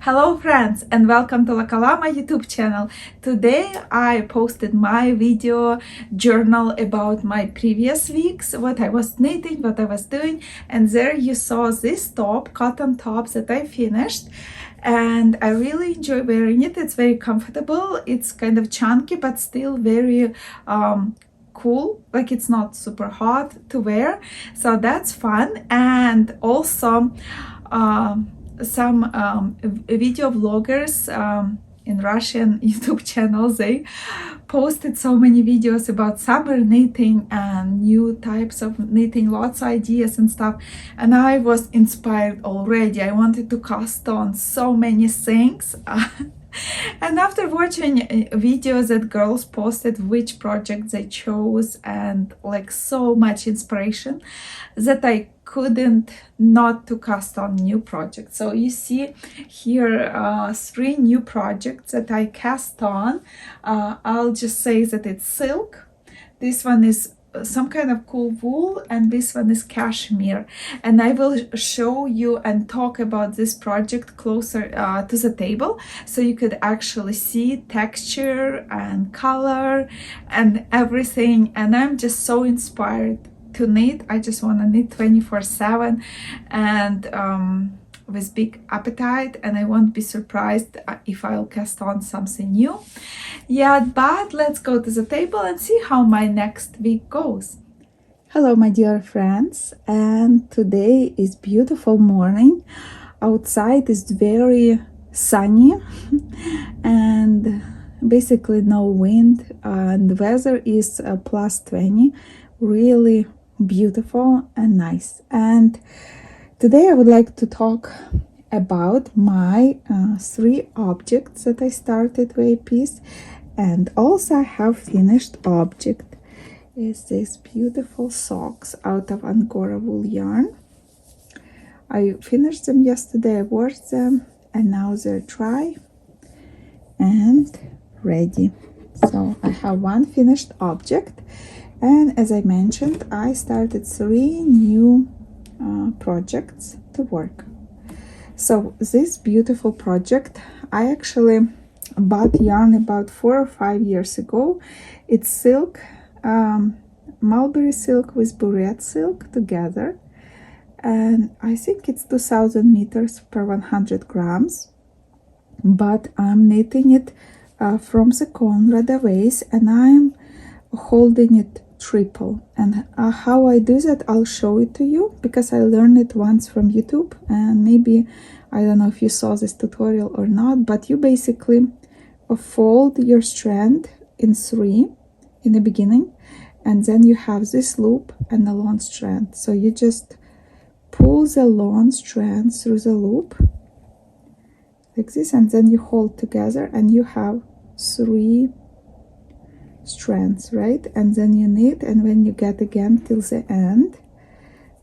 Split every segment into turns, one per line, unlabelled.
Hello friends and welcome to La Calama YouTube channel. Today I posted my video journal about my previous weeks, what I was knitting, what I was doing, and there you saw this top, cotton top that I finished. And I really enjoy wearing it. It's very comfortable. It's kind of chunky but still very cool, like it's not super hot to wear, so that's fun. And also some video vloggers in Russian YouTube channels, they posted so many videos about summer knitting and new types of knitting, lots of ideas and stuff, and I was inspired already. I wanted to cast on so many things. And after watching videos that girls posted which projects they chose, and like so much inspiration, that I couldn't not to cast on new projects. So you see here 3 new projects that I cast on. I'll just say that it's silk. This one is some kind of cool wool, and this one is cashmere, and I will show you and talk about this project closer to the table, so you could actually see texture and color and everything. And I'm just so inspired to knit. I just want to knit 24/7 and with big appetite, and I won't be surprised if I'll cast on something new. Yeah, but let's go to the table and see how my next week goes. Hello my dear friends, and today is beautiful morning. Outside is very sunny and basically no wind, and the weather is plus 20, really beautiful and nice. And today I would like to talk about my 3 objects that I started with a piece, and also I have finished object is this beautiful socks out of Angora wool yarn. I finished them yesterday, I washed them, and now they're dry and ready. So I have one finished object, and as I mentioned, I started 3 new projects to work. So this beautiful project, I actually bought yarn about 4 or 5 years ago. It's silk, mulberry silk with burette silk together, and I think it's 2000 meters per 100 grams, but I'm knitting it from the Conrad waist, and I'm holding it triple. And how I do that, I'll show it to you, because I learned it once from YouTube, and maybe I don't know if you saw this tutorial or not, but you basically fold your strand in 3 in the beginning, and then you have this loop and the long strand. So you just pull the long strand through the loop like this, and then you hold together, and you have 3 strands, right? And then you knit, and when you get again till the end,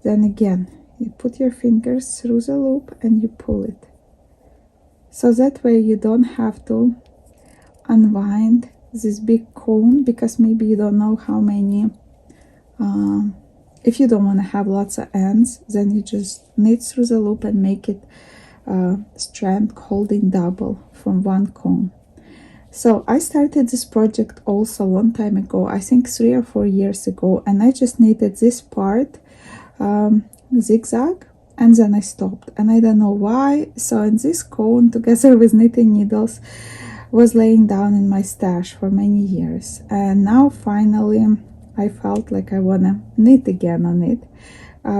then again you put your fingers through the loop and you pull it. So that way you don't have to unwind this big cone, because maybe you don't know how many, if you don't want to have lots of ends, then you just knit through the loop and make it strand holding double from one cone. So I started this project also a long time ago, I think 3 or 4 years ago, and I just knitted this part zigzag, and then I stopped, and I don't know why. So in this cone, together with knitting needles, was laying down in my stash for many years, and now finally I felt like I want to knit again on it,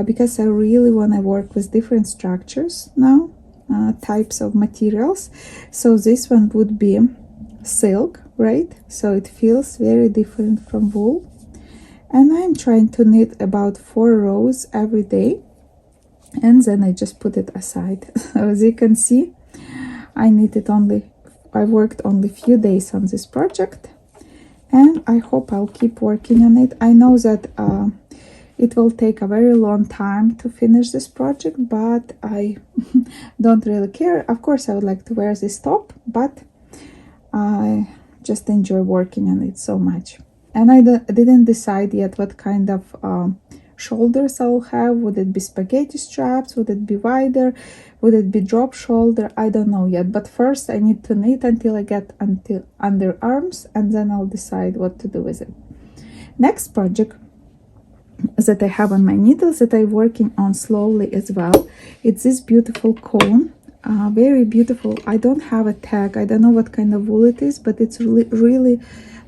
because I really want to work with different structures now, types of materials. So this one would be silk, right? So it feels very different from wool, and I'm trying to knit about 4 rows every day, and then I just put it aside. As you can see, I worked only few days on this project, and I hope I'll keep working on it. I know that it will take a very long time to finish this project, but I don't really care. Of course I would like to wear this top, but I just enjoy working on it so much. And I didn't decide yet what kind of shoulders I'll have. Would it be spaghetti straps? Would it be wider? Would it be drop shoulder? I don't know yet. But first I need to knit until I get until underarms, and then I'll decide what to do with it. Next project that I have on my needles that I'm working on slowly as well. It's this beautiful cone. Very beautiful. I don't have a tag. I don't know what kind of wool it is, but it's really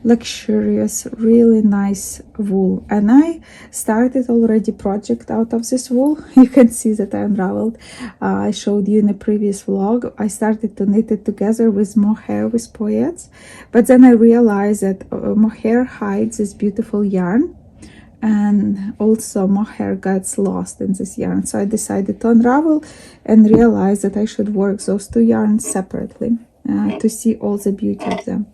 luxurious, really nice wool. And I started already project out of this wool. You can see that I unraveled. I showed you in a previous vlog. I started to knit it together with mohair with poets, but then I realized that mohair hides this beautiful yarn, and also mohair gets lost in this yarn. So I decided to unravel and realize that I should work those two yarns separately to see all the beauty of them.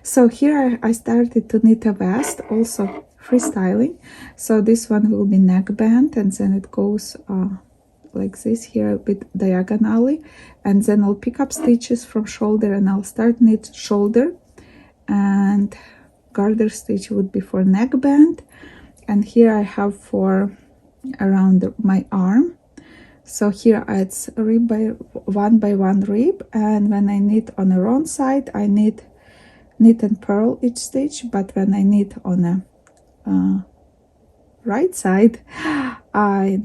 So here I started to knit a vest, also freestyling. So this one will be neckband, and then it goes like this here a bit diagonally, and then I'll pick up stitches from shoulder and I'll start knit shoulder, and garter stitch would be for neckband. And here I have for around my arm. So here it's rib by one rib, and when I knit on the wrong side, I knit and purl each stitch. But when I knit on the right side, I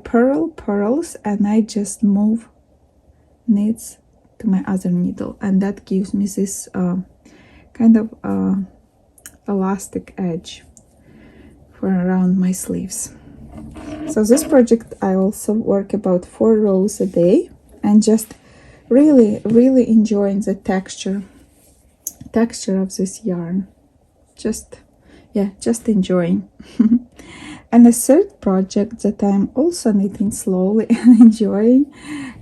purl purls, and I just move knits to my other needle, and that gives me this kind of elastic edge for around my sleeves. So this project I also work about 4 rows a day, and just really enjoying the texture of this yarn. Just enjoying. And the third project that I'm also knitting slowly and enjoying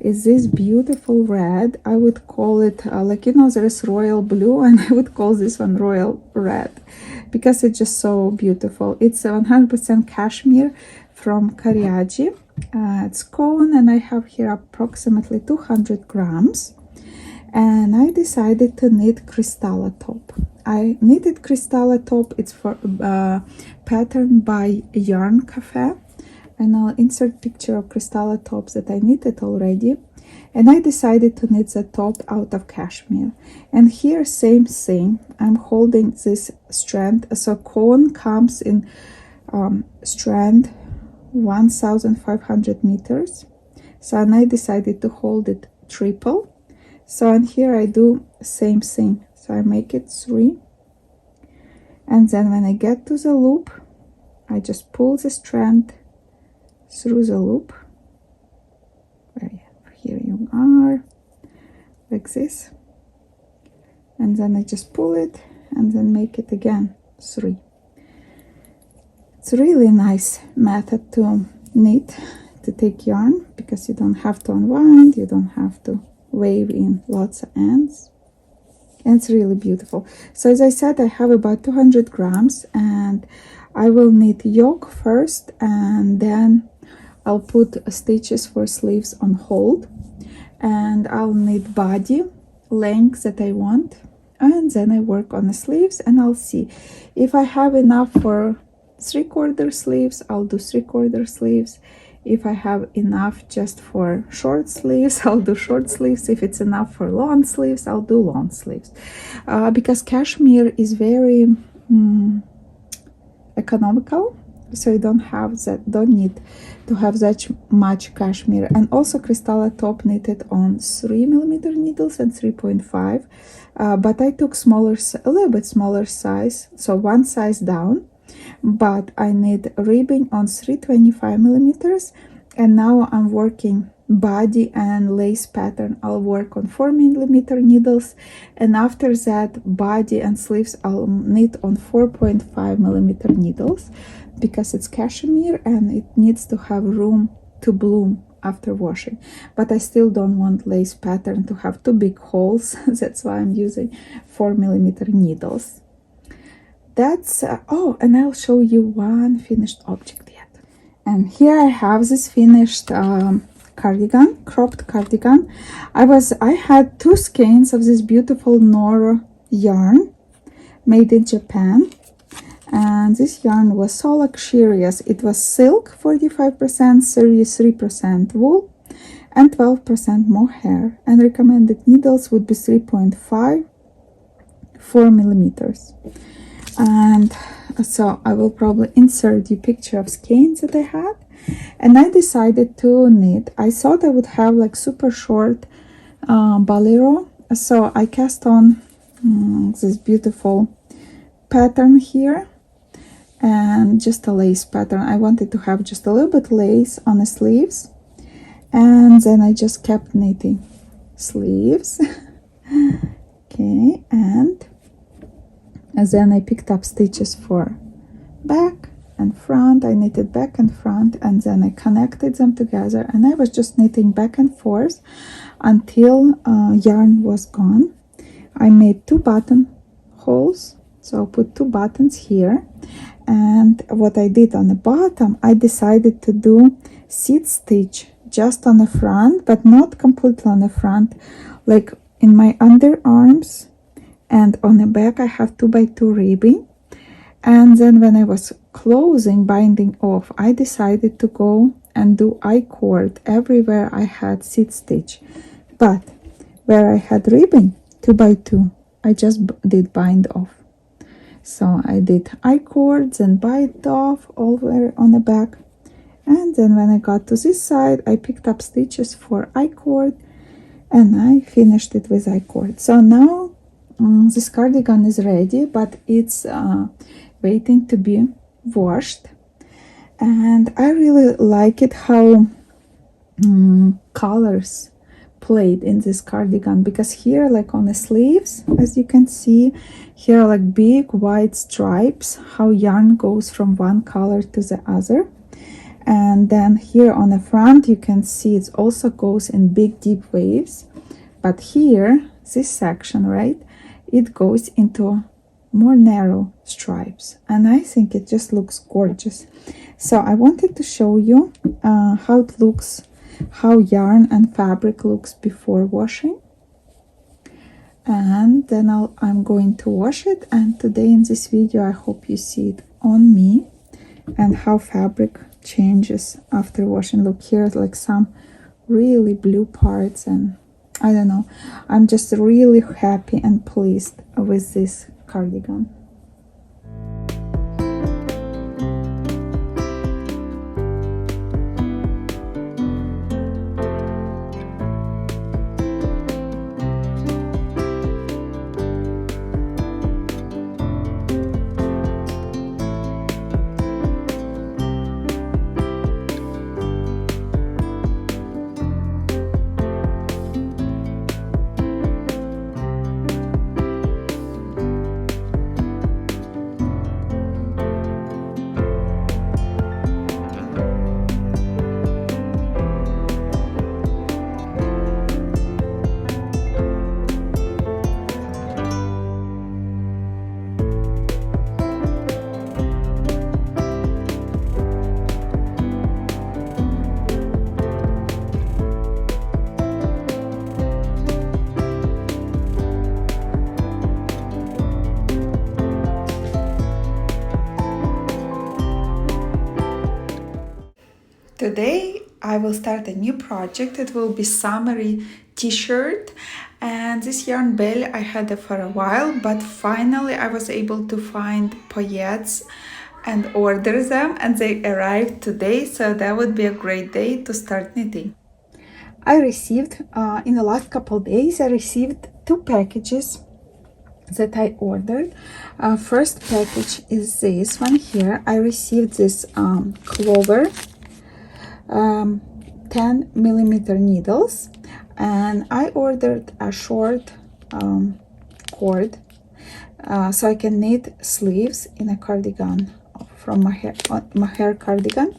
is this beautiful red. I would call it like, you know, there's royal blue, and I would call this one royal red because it's just so beautiful. It's 100% cashmere from Kariaji. It's cone, and I have here approximately 200 grams. And I decided to knit Cristalla top. I knitted Cristalla top. It's for pattern by Yarn Cafe, and I'll insert picture of Cristalla tops that I knitted already. And I decided to knit the top out of cashmere. And here same thing. I'm holding this strand. So cone comes in strand 1,500 meters. So and I decided to hold it triple. So and here I do same thing. So I make it 3, and then when I get to the loop, I just pull the strand through the loop. Here you are, like this, and then I just pull it and then make it again 3. It's a really nice method to knit, to take yarn, because you don't have to unwind, you don't have to wave in lots of ends, and it's really beautiful. So as I said, I have about 200 grams, and I will knit yoke first, and then I'll put stitches for sleeves on hold, and I'll knit body length that I want, and then I work on the sleeves, and I'll see if I have enough for 3/4 sleeves, I'll do 3/4 sleeves. If I have enough just for short sleeves, I'll do short sleeves. If it's enough for long sleeves, I'll do long sleeves. Because cashmere is very economical, so you don't need to have that much cashmere. And also Cristalla top knitted on 3mm needles and 3.5, but I took a little bit smaller size, so one size down. But I knit ribbing on 325mm, and now I'm working body and lace pattern. I'll work on 4mm needles, and after that body and sleeves I'll knit on 4.5mm needles, because it's cashmere and it needs to have room to bloom after washing. But I still don't want lace pattern to have 2 big holes. That's why I'm using 4mm needles. That's oh, and I'll show you one finished object yet. And here I have this finished cardigan, cropped cardigan. I had 2 skeins of this beautiful Noro yarn made in Japan, And this yarn was so luxurious. It was silk 45%, 33% wool, and 12% mohair. And recommended needles would be 3.5, 4 millimeters. And so I will probably insert you picture of skeins that I had. And I decided to knit. I thought I would have like super short bolero. So I cast on this beautiful pattern here, and just a lace pattern. I wanted to have just a little bit lace on the sleeves, and then I just kept knitting sleeves. Okay, and then I picked up stitches for back and front. I knitted back and front, and then I connected them together, and I was just knitting back and forth until yarn was gone. I made 2 buttonholes, so I'll put 2 buttons here. And what I did on the bottom, I decided to do seed stitch just on the front, but not completely on the front, like in my underarms, and on the back I have 2x2 ribbing. And then when I was closing, binding off, I decided to go and do I-cord everywhere I had seed stitch, but where I had ribbing 2x2, I just did bind off. So I did I-cords and bind off all over on the back. And then when I got to this side, I picked up stitches for I-cord, and I finished it with I-cord. So now this cardigan is ready, but it's waiting to be washed. And I really like it how colors played in this cardigan, because here, like on the sleeves, as you can see, here are like big white stripes, how yarn goes from one color to the other. And then here on the front, you can see it also goes in big deep waves, but here, this section, right, it goes into more narrow stripes, and I think it just looks gorgeous. So I wanted to show you how it looks, how yarn and fabric looks before washing. And then I'm going to wash it, and today in this video I hope you see it on me and how fabric changes after washing. Look, here's like some really blue parts, and I don't know, I'm just really happy and pleased with this cardigan. Today I will start a new project. It will be summery t-shirt, and this yarn bell I had it for a while, but finally I was able to find paillettes and order them, and they arrived today, so that would be a great day to start knitting. I received in the last couple days, I received 2 packages that I ordered. First package is this one here. I received this clover 10 millimeter needles, and I ordered a short cord so I can knit sleeves in a cardigan from mohair cardigan,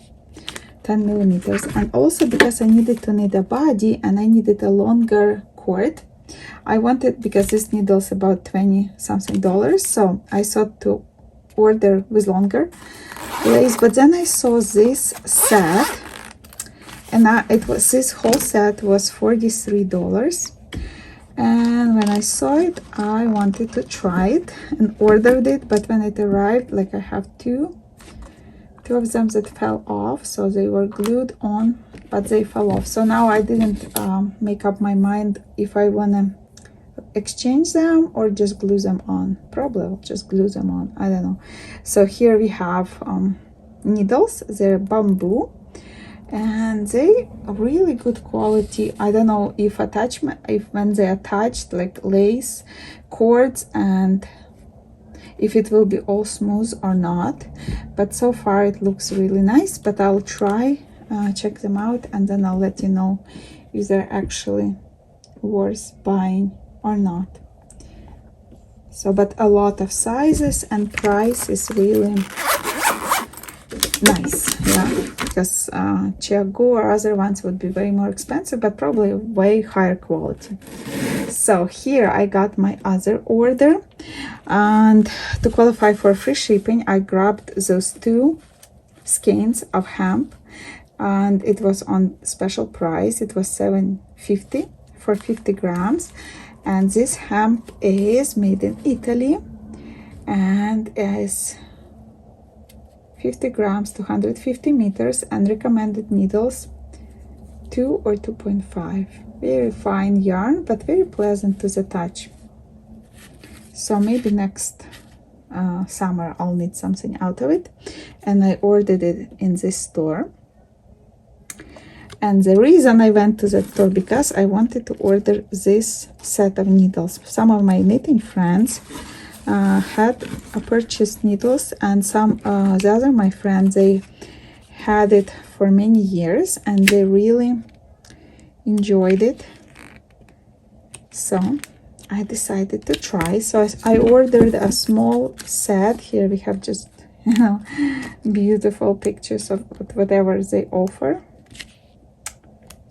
10 millimeters. And also because I needed to knit a body and I needed a longer cord, I wanted, because this needle is about $20 something, so I thought to order with longer lace. But then I saw this set, and this whole set was $43, And when I saw it, I wanted to try it and ordered it, but when it arrived, like I have two of them that fell off, so they were glued on, but they fell off. So now I didn't make up my mind if I want to exchange them or just glue them on. Probably I'll just glue them on, I don't know. So here we have needles. They're bamboo and they are really good quality. I don't know if when they attached like lace cords, and if it will be all smooth or not, but so far it looks really nice. But I'll try check them out, and then I'll let you know if they're actually worth buying or not. So, but a lot of sizes, and price is really nice, yeah, because Chiago or other ones would be way more expensive, but probably way higher quality. So here I got my other order, and to qualify for free shipping I grabbed those two skeins of hemp, and it was on special price. It was $7.50 for 50 grams, and this hemp is made in Italy and is 50 grams to 150 meters, and recommended needles 2 or 2.5. Very fine yarn, but very pleasant to the touch. So maybe next summer I'll need something out of it, and I ordered it in this store. And the reason I went to that store because I wanted to order this set of needles. Some of my knitting friends had purchased needles, and the other my friends, they had it for many years and they really enjoyed it. So I decided to try. So I ordered a small set. Here we have just, you know, beautiful pictures of whatever they offer.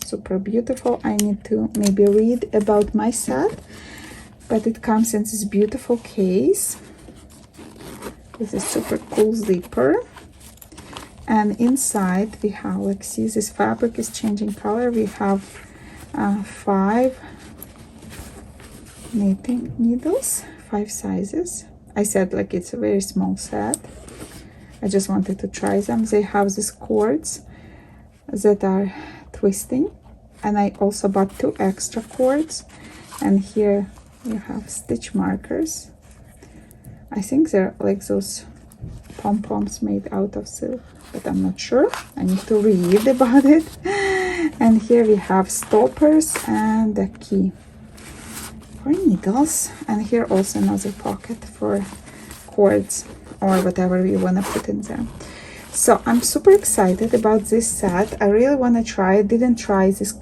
Super beautiful. I need to maybe read about my set, but it comes in this beautiful case with a super cool zipper, and inside we have, like, see, this fabric is changing color. We have 5 knitting needles, 5 sizes. I said like it's a very small set. I just wanted to try them. They have these cords that are twisting, and I also bought 2 extra cords, and here you have stitch markers. I think they're like those pom-poms made out of silk, but I'm not sure. I need to read about it. And here we have stoppers and a key for needles, and here also another pocket for cords or whatever you want to put in there. So I'm super excited about this set. I really want to try it. Didn't try this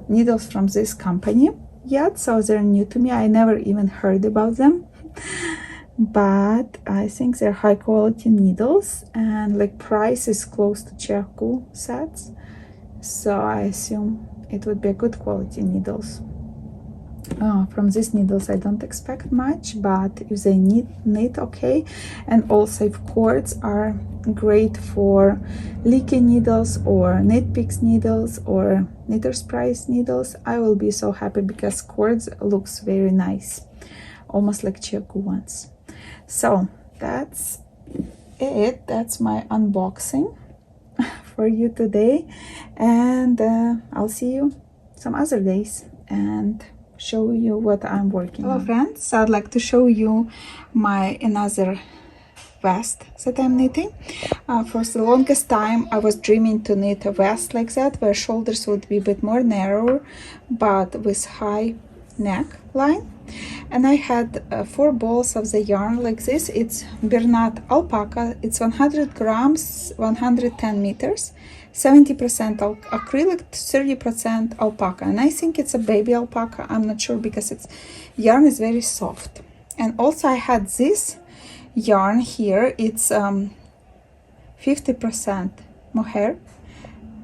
needles from this company yet, so they're new to me. I never even heard about them, but I think they're high quality needles, and like price is close to Chiaco sets, so I assume it would be a good quality needles. From these needles I don't expect much, but if they knit okay, and also if cords are great for leaky needles or knit picks needles or knitter's price needles, I will be so happy, because cords looks very nice, almost like Chiaco ones. So that's it. That's my unboxing for you today, and I'll see you some other days and show you what I'm working on. Hello friends, I'd like to show you my another vest that I'm knitting. For the longest time I was dreaming to knit a vest like that, where shoulders would be a bit more narrow but with high neck line, and I had 4 balls of the yarn like this. It's Bernat alpaca. It's 100 grams, 110 meters, 70% acrylic, 30% alpaca, and I think it's a baby alpaca. I'm not sure because its yarn is very soft. And also I had this yarn here. It's 50% mohair,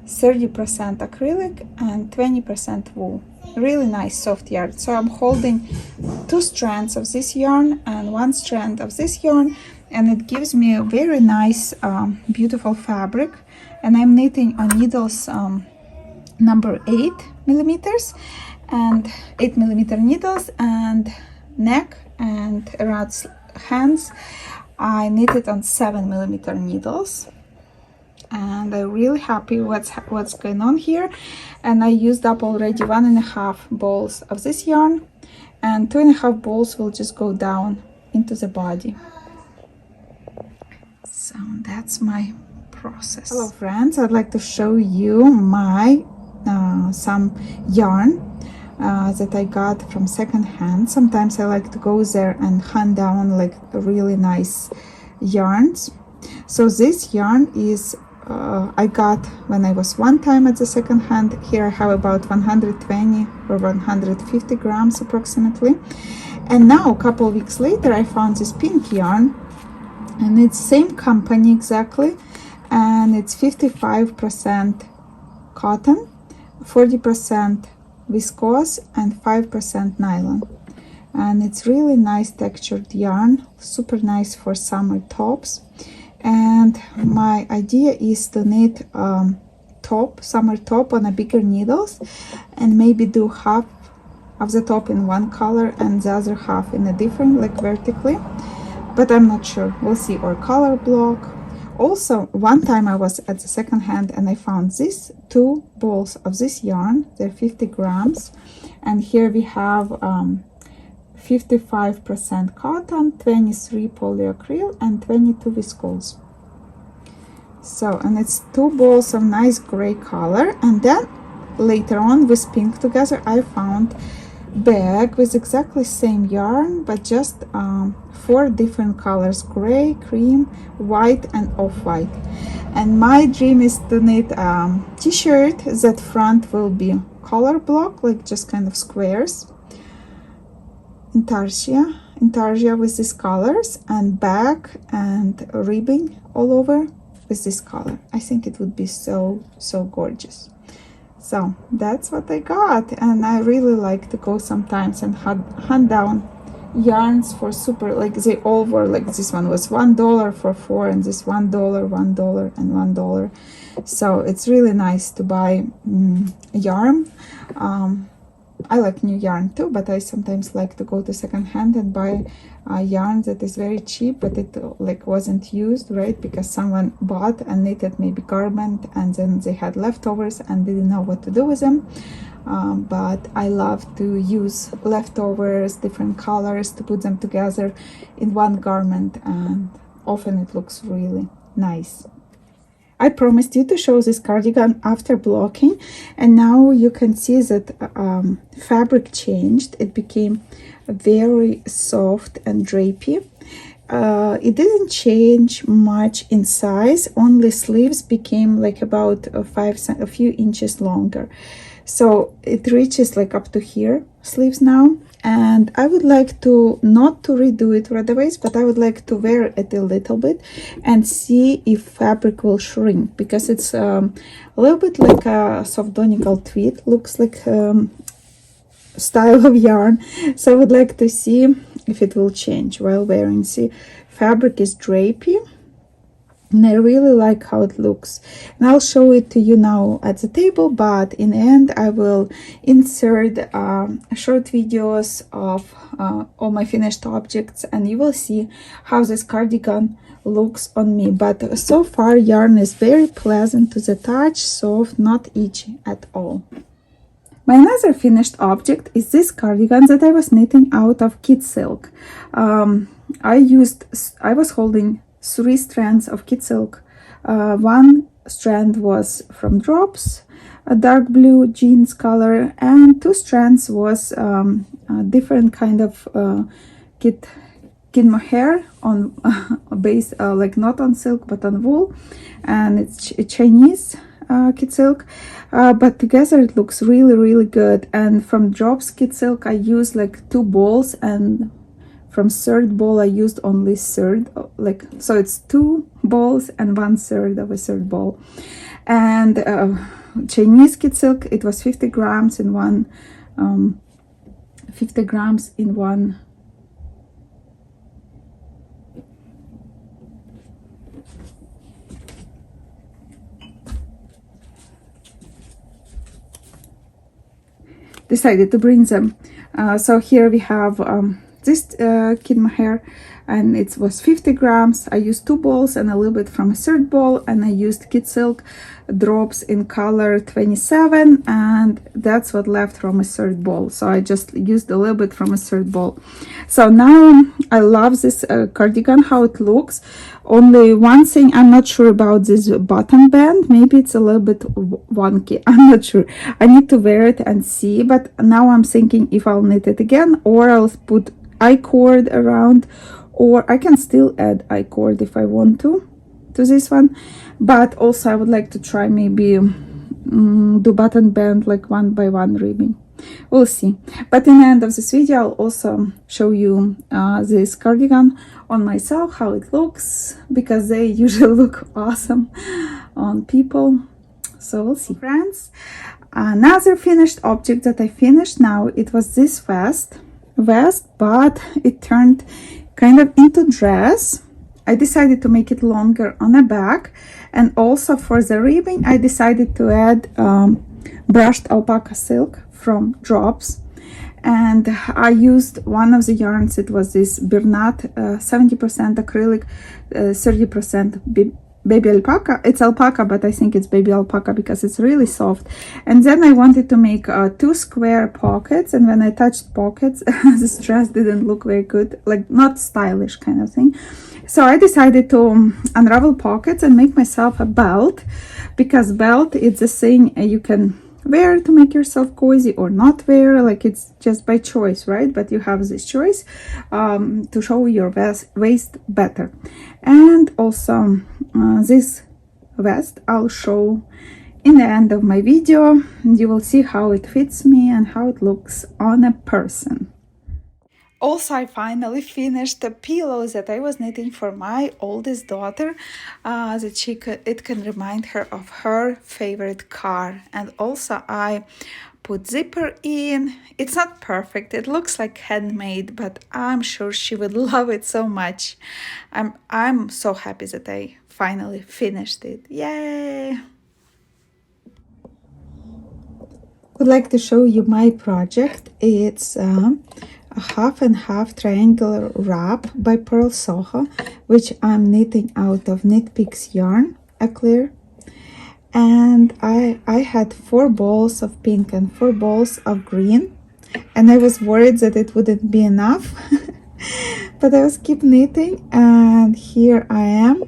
30% acrylic, and 20% wool. Really nice soft yarn. So I'm holding 2 strands of this yarn and 1 strand of this yarn, and it gives me a very nice beautiful fabric. And I'm knitting on needles number 8 millimeters, and 8mm needles, and neck and around hands I knitted on 7mm needles. And I'm really happy what's going on here. And I used up already 1.5 balls of this yarn, and 2.5 balls will just go down into the body. So that's my process. Hello friends, I'd like to show you my some yarn that I got from secondhand. Sometimes I like to go there and hunt down like really nice yarns. So this yarn is I got when I was one time at the second hand. Here I have about 120 or 150 grams approximately. And now a couple of weeks later I found this pink yarn, and it's same company exactly, and it's 55% cotton, 40% viscose, and 5% nylon. And it's really nice textured yarn, super nice for summer tops. And my idea is to knit summer top on a bigger needles, and maybe do half of the top in one color and the other half in a different, like vertically, but I'm not sure, we'll see. Or color block. Also, one time I was at the second hand and I found these 2 balls of this yarn. They're 50 grams, and here we have 55% cotton, 23 polyacryl, and 22 viscose. So, and it's 2 balls of nice gray color. And then later on with pink together I found bag with exactly same yarn, but just 4 different colors: gray, cream, white, and off-white. And my dream is to knit t-shirt that front will be color block, like just kind of squares, intarsia with these colors, and back and ribbing all over with this color. I think it would be so gorgeous. So that's what I got, and I really like to go sometimes and hunt down yarns for super, like they all were like, this one was $1 for 4, and this $1, $1, and $1. So it's really nice to buy yarn. I like new yarn too, but I sometimes like to go to second hand and buy yarn that is very cheap, but it like wasn't used, right? Because someone bought and knitted maybe garment, and then they had leftovers and didn't know what to do with them. But I love to use leftovers, different colors, to put them together in one garment, and often it looks really nice. I promised you to show this cardigan after blocking, and now you can see that fabric changed. It became very soft and drapey. It didn't change much in size, only sleeves became like about a few inches longer. So it reaches like up to here, sleeves now. And I would like to not to redo it right away, but I would like to wear it a little bit and see if fabric will shrink, because it's a little bit like a soft donical tweed, looks like style of yarn. So I would like to see if it will change while wearing. See, fabric is drapey, and I really like how it looks, and I'll show it to you now at the table, but in the end I will insert short videos of all my finished objects, and you will see how this cardigan looks on me. But so far yarn is very pleasant to the touch, soft, not itchy at all. My another finished object is this cardigan that I was knitting out of kid silk. I was holding 3 strands of kid silk. One strand was from Drops, a dark blue jeans color, and 2 strands was a different kind of kid mohair on base, like not on silk but on wool, and it's Chinese kid silk, but together it looks really good. And from Drops kid silk I used like 2 balls, and from third ball I used only third, like, so it's 2 balls and 1/3 of a third ball. And Chinese kid silk, it was 50 grams in one 50 grams in one decided to bring them. So here we have this kid mohair, and it was 50 grams. I used 2 balls and a little bit from a third ball, and I used kid silk drops in color 27, and that's what left from a third ball. So I just used a little bit from a third ball. So now I love this cardigan, how it looks. Only one thing, I'm not sure about this button band. Maybe it's a little bit wonky. I'm not sure. I need to wear it and see. But now I'm thinking if I'll knit it again, or I'll put I-cord around, or I can still add I-cord if I want to this one. But also I would like to try maybe do button band like one by one ribbing. We'll see. But in the end of this video, I'll also show you this cardigan on myself, how it looks, because they usually look awesome on people. So we'll see. Friends, another finished object that I finished now, it was this vest, but it turned kind of into dress. I decided to make it longer on the back, and also for the ribbing I decided to add brushed alpaca silk from Drops, and I used one of the yarns. It was this Bernat 70% acrylic, 30% baby alpaca. It's alpaca, but I think it's baby alpaca because it's really soft. And then I wanted to make 2 square pockets, and when I touched pockets this dress didn't look very good, like not stylish kind of thing. So I decided to unravel pockets and make myself a belt, because belt is a thing you can wear to make yourself cozy or not wear, like it's just by choice, right? But you have this choice to show your waist better. And also this vest I'll show in the end of my video. You will see how it fits me and how it looks on a person. Also, I finally finished the pillows that I was knitting for my oldest daughter, that it can remind her of her favorite car. And also I put zipper in. It's not perfect, it looks like handmade, but I'm sure she would love it so much. I'm so happy that I finally finished it. Yay! Would like to show you my project. It's a half and half triangular wrap by Pearl Soho, which I'm knitting out of Knit Picks yarn, a clear. And I had 4 balls of pink and 4 balls of green, and I was worried that it wouldn't be enough but I was keep knitting, and here I am.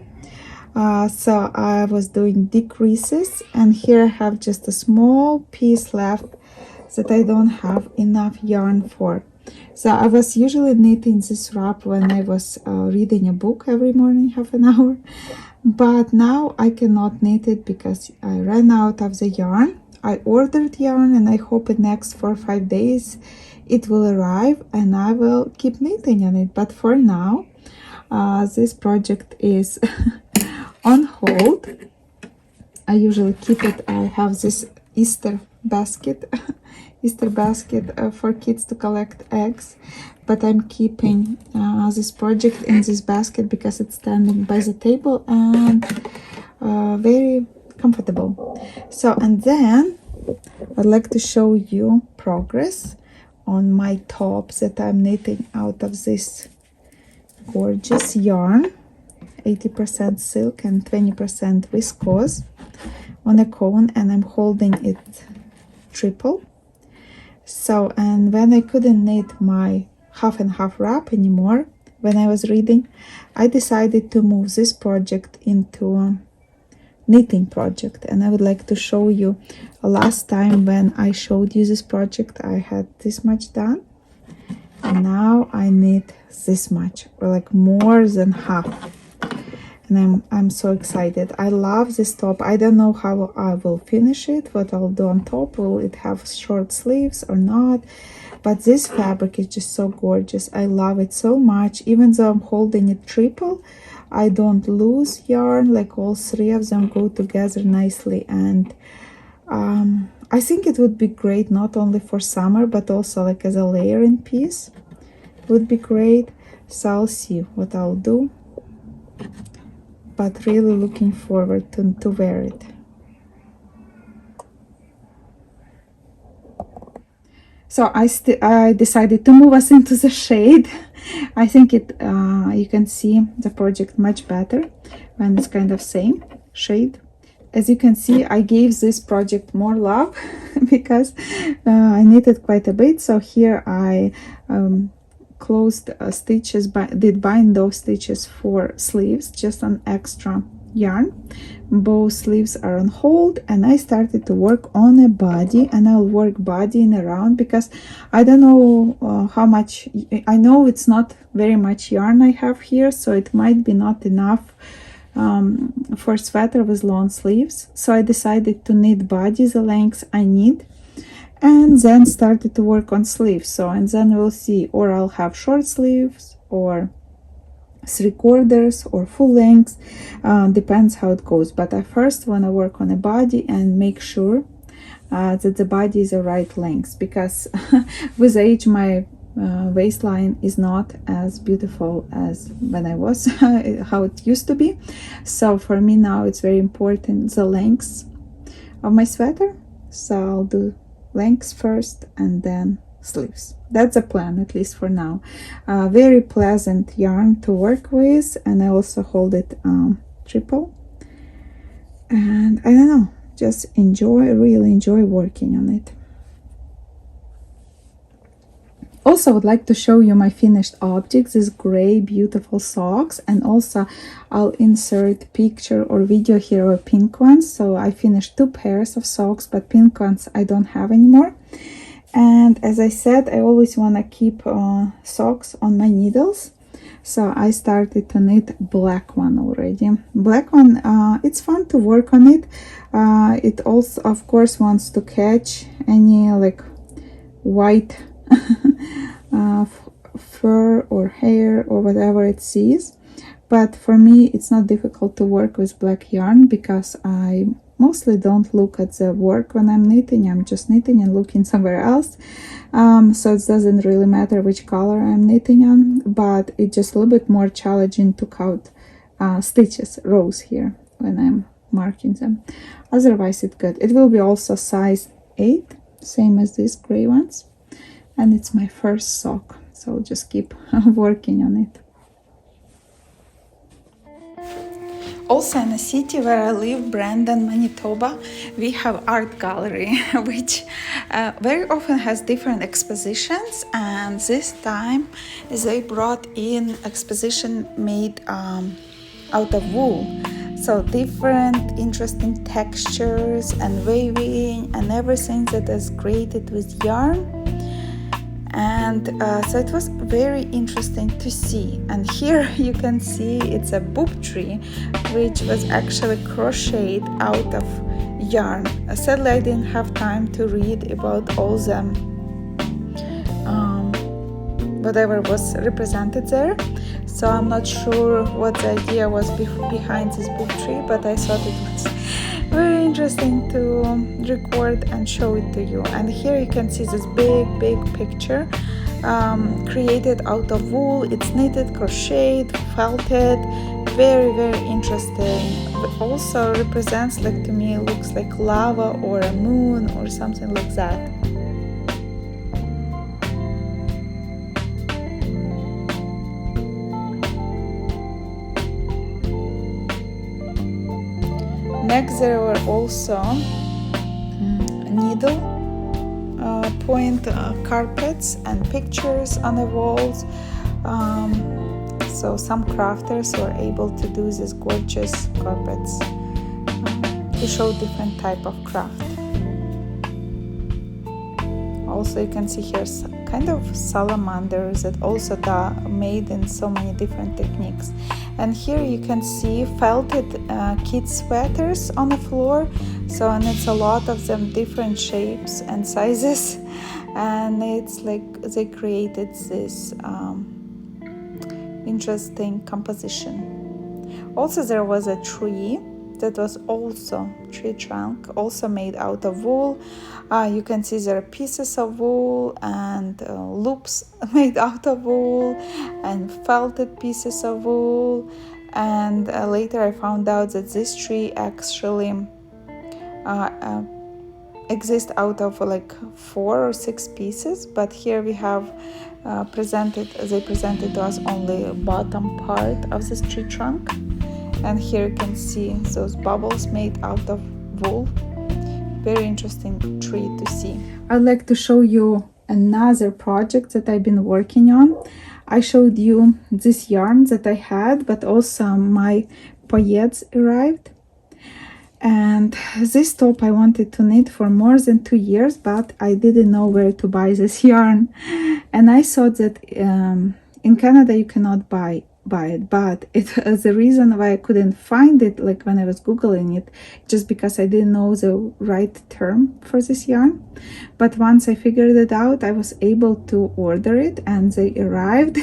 So I was doing decreases, and here I have just a small piece left that I don't have enough yarn for. So I was usually knitting this wrap when I was reading a book every morning, half an hour. But now I cannot knit it because I ran out of the yarn. I ordered yarn, and I hope in next 4 or 5 days it will arrive and I will keep knitting on it. But for now, this project is on hold. I usually keep it. I have this Easter basket for kids to collect eggs, but I'm keeping this project in this basket because it's standing by the table and very comfortable. So, and then I'd like to show you progress on my top that I'm knitting out of this gorgeous yarn, 80% silk and 20% viscose, on a cone, and I'm holding it triple. So, and when I couldn't knit my half and half wrap anymore when I was reading, I decided to move this project into a knitting project. And I would like to show you, last time when I showed you this project, I had this much done, and now I knit this much, or like more than half. And I'm so excited. I love this top. I don't know how I will finish it, what I'll do on top. Will it have short sleeves or not? But this fabric is just so gorgeous. I love it so much. Even though I'm holding it triple, I don't lose yarn. Like all 3 of them go together nicely. And I think it would be great not only for summer, but also like as a layering piece. It would be great. So I'll see what I'll do. But really looking forward to wear it. So I decided to move us into the shade. I think you can see the project much better when it's kind of same shade. As you can see, I gave this project more love because I knitted quite a bit. So here I closed stitches, did bind those stitches for sleeves, just an extra yarn. Both sleeves are on hold, and I started to work on a body, and I'll work body and around because I don't know how much. I know it's not very much yarn I have here, so it might be not enough for sweater with long sleeves. So I decided to knit body the length I need, and then started to work on sleeves. So, and then we'll see, or I'll have short sleeves or 3/4 or full length, depends how it goes. But I first want to work on a body and make sure that the body is the right length, because with age my waistline is not as beautiful as when I was how it used to be. So for me now it's very important the length of my sweater. So I'll do lengths first and then sleeves. That's a plan, at least for now. Very pleasant yarn to work with, and I also hold it triple, and I don't know, just really enjoy working on it. Also, I would like to show you my finished objects, these gray beautiful socks, and also I'll insert picture or video here of pink ones. So I finished 2 pairs of socks, but pink ones I don't have anymore. And as I said, I always want to keep socks on my needles. So I started to knit black one already. Black one, it's fun to work on it. It also, of course, wants to catch any like white fur or hair or whatever it sees. But for me, it's not difficult to work with black yarn because I mostly don't look at the work when I'm knitting. I'm just knitting and looking somewhere else. So it doesn't really matter which color I'm knitting on, but it's just a little bit more challenging to count stitches, rows here when I'm marking them. Otherwise, it's good. It will be also size 8, same as these gray ones. And it's my first sock, so I'll just keep working on it. Also in the city where I live, Brandon, Manitoba, we have art gallery, which very often has different expositions. And this time they brought in exposition made out of wool. So different interesting textures and weaving and everything that is created with yarn. And so it was very interesting to see. And here you can see it's a boob tree, which was actually crocheted out of yarn. Sadly, I didn't have time to read about all the whatever was represented there, so I'm not sure what the idea was behind this boob tree, but I thought it was very interesting to record and show it to you. And here you can see this big picture created out of wool. It's knitted, crocheted, felted, very interesting. It also represents, like, to me it looks like lava or a moon or something like that. Next, there were also needle point carpets and pictures on the walls. So some crafters were able to do these gorgeous carpets to show different type of craft. Also, you can see here kind of salamanders that also made in so many different techniques. And here you can see felted kids sweaters on the floor. So, and it's a lot of them, different shapes and sizes. And it's like they created this interesting composition. Also, there was a tree that was also tree trunk, also made out of wool. You can see there are pieces of wool and loops made out of wool and felted pieces of wool. And later I found out that this tree actually exist out of like 4 or 6 pieces, but here we have they presented to us only bottom part of this tree trunk, and here you can see those bubbles made out of wool. Very interesting tree to see. I'd like to show you another project that I've been working on. I showed you this yarn that I had, but also my paillettes arrived. And this top I wanted to knit for more than 2 years, but I didn't know where to buy this yarn. And I thought that in Canada you cannot buy it, but the reason why I couldn't find it, like when I was googling it, just because I didn't know the right term for this yarn. But once I figured it out, I was able to order it and they arrived.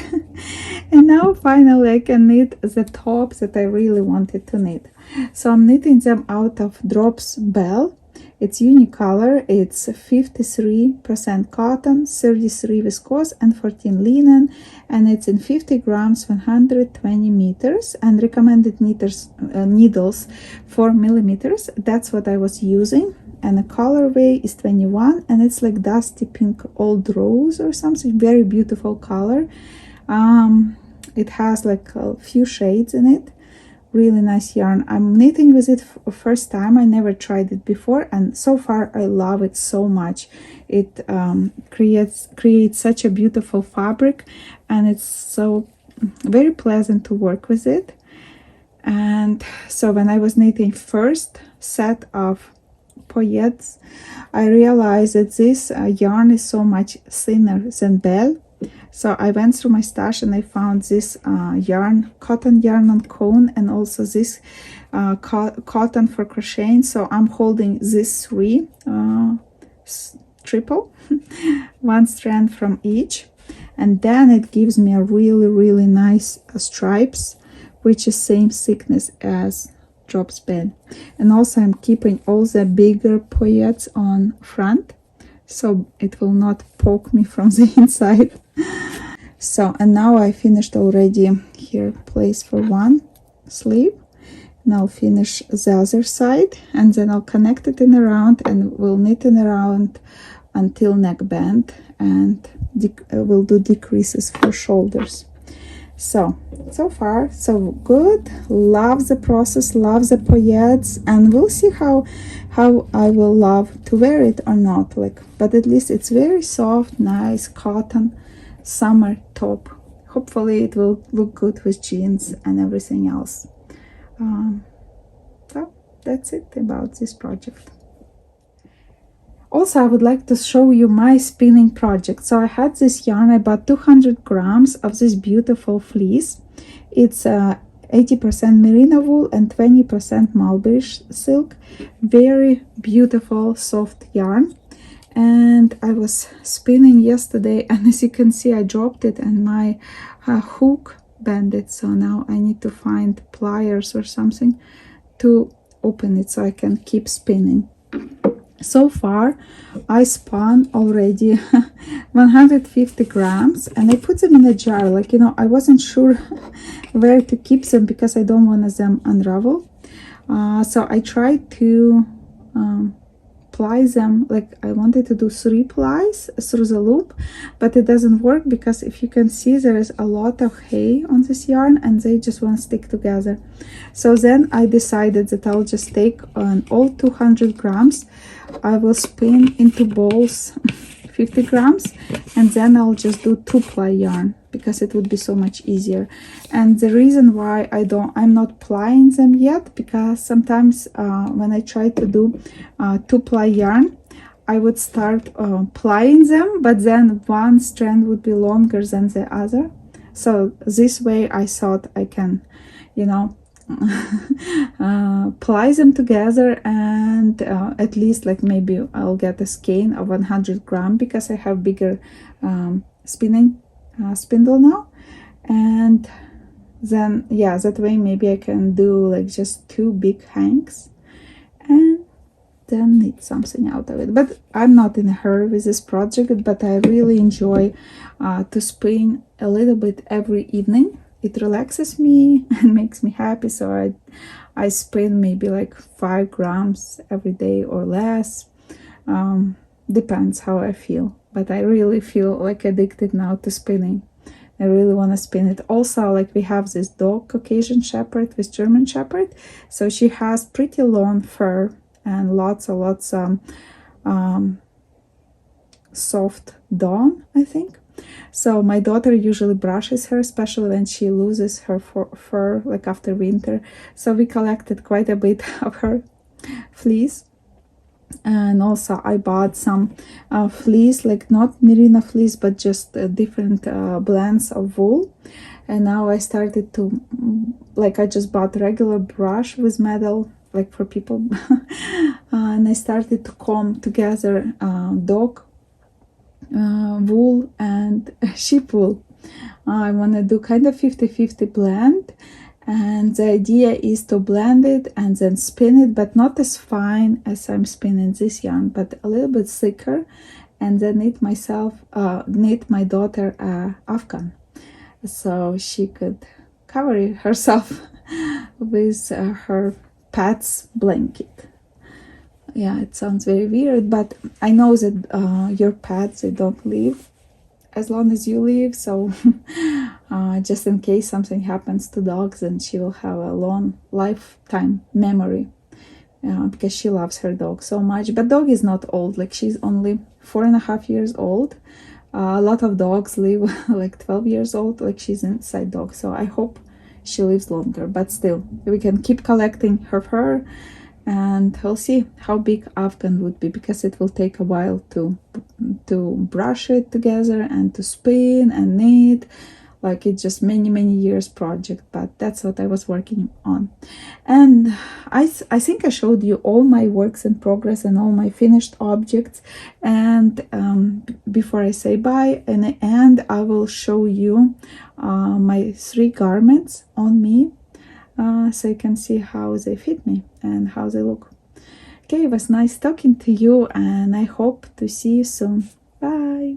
And now finally I can knit the top that I really wanted to knit. So I'm knitting them out of Drops Bell. It's unicolor. It's 53% cotton, 33 viscose, and 14 linen, and it's in 50 grams, 120 meters, and recommended needles 4 millimeters. That's what I was using, and the colorway is 21, and it's like dusty pink old rose or something. Very beautiful color. It has like a few shades in it. Really nice yarn. I'm knitting with it for first time. I never tried it before, and so far I love it so much. It creates such a beautiful fabric, and it's so very pleasant to work with it. And so when I was knitting first set of paillettes, I realized that this yarn is so much thinner than Bell. So I went through my stash and I found this cotton yarn on cone, and also this cotton for crocheting. So I'm holding this 3 triple, one strand from each, and then it gives me a really nice stripes, which is same thickness as Drops Bell. And also I'm keeping all the bigger paillettes on front, so it will not poke me from the inside. So, and now I finished already here place for one sleeve, and I'll finish the other side, and then I'll connect it in around, and we'll knit in around until neck band, and we'll do decreases for shoulders. So far so good. Love the process, love the paillettes, and we'll see how I will love to wear it or not, like, but at least it's very soft, nice cotton summer top. Hopefully it will look good with jeans and everything else. So that's it about this project. Also, I would like to show you my spinning project. So I had this yarn. I bought 200 grams of this beautiful fleece. It's 80% merino wool and 20% mulberry silk. Very beautiful soft yarn. And I was spinning yesterday, and as you can see I dropped it and my hook bended, so now I need to find pliers or something to open it so I can keep spinning. So far I spun already 150 grams, and I put them in a jar, like, you know, I wasn't sure where to keep them because I don't want them unravel. So I tried to ply them, like I wanted to do 3 plies through the loop, but it doesn't work because if you can see there is a lot of hay on this yarn and they just won't stick together. So then I decided that I'll just take on all 200 grams, I will spin into balls 50 grams, and then I'll just do 2-ply yarn because it would be so much easier. And the reason why I'm not plying them yet, because sometimes when I try to do 2-ply yarn, I would start plying them, but then one strand would be longer than the other. So this way I thought I can, you know, ply them together, and at least like maybe I'll get a skein of 100 grams because I have bigger spinning spindle now. And then yeah, that way maybe I can do like just 2 big hanks and then knit something out of it. But I'm not in a hurry with this project, but I really enjoy to spin a little bit every evening. It relaxes me and makes me happy, so I spin maybe like 5 grams every day or less. Depends how I feel, but I really feel like addicted now to spinning. I really want to spin it. Also, like, we have this dog, Caucasian Shepherd with German Shepherd, so she has pretty long fur and lots soft dawn, I think. So my daughter usually brushes her, especially when she loses her fur, like after winter. So we collected quite a bit of her fleece. And also I bought some fleece, like not merino fleece, but just different blends of wool. And now I started to, like, I just bought regular brush with metal, like for people. And I started to comb together dog wool and sheep wool. I want to do kind of 50-50 blend, and the idea is to blend it and then spin it, but not as fine as I'm spinning this yarn, but a little bit thicker, and then knit my daughter Afghan, so she could cover herself with her pet's blanket. Yeah, it sounds very weird, but I know that your pets, they don't live as long as you live, so just in case something happens to dogs, then she will have a long lifetime memory, because she loves her dog so much. But dog is not old, like she's only 4.5 years old. A lot of dogs live like 12 years old, like she's inside dog, so I hope she lives longer. But still, we can keep collecting her fur, and we'll see how big Afghan would be, because it will take a while to brush it together and to spin and knit. Like, it's just many years project, but that's what I was working on. And I think I showed you all my works in progress and all my finished objects. And before I say bye, in the end I will show you my 3 garments on me, so you can see how they fit me and how they look. Okay, it was nice talking to you, and I hope to see you soon. Bye.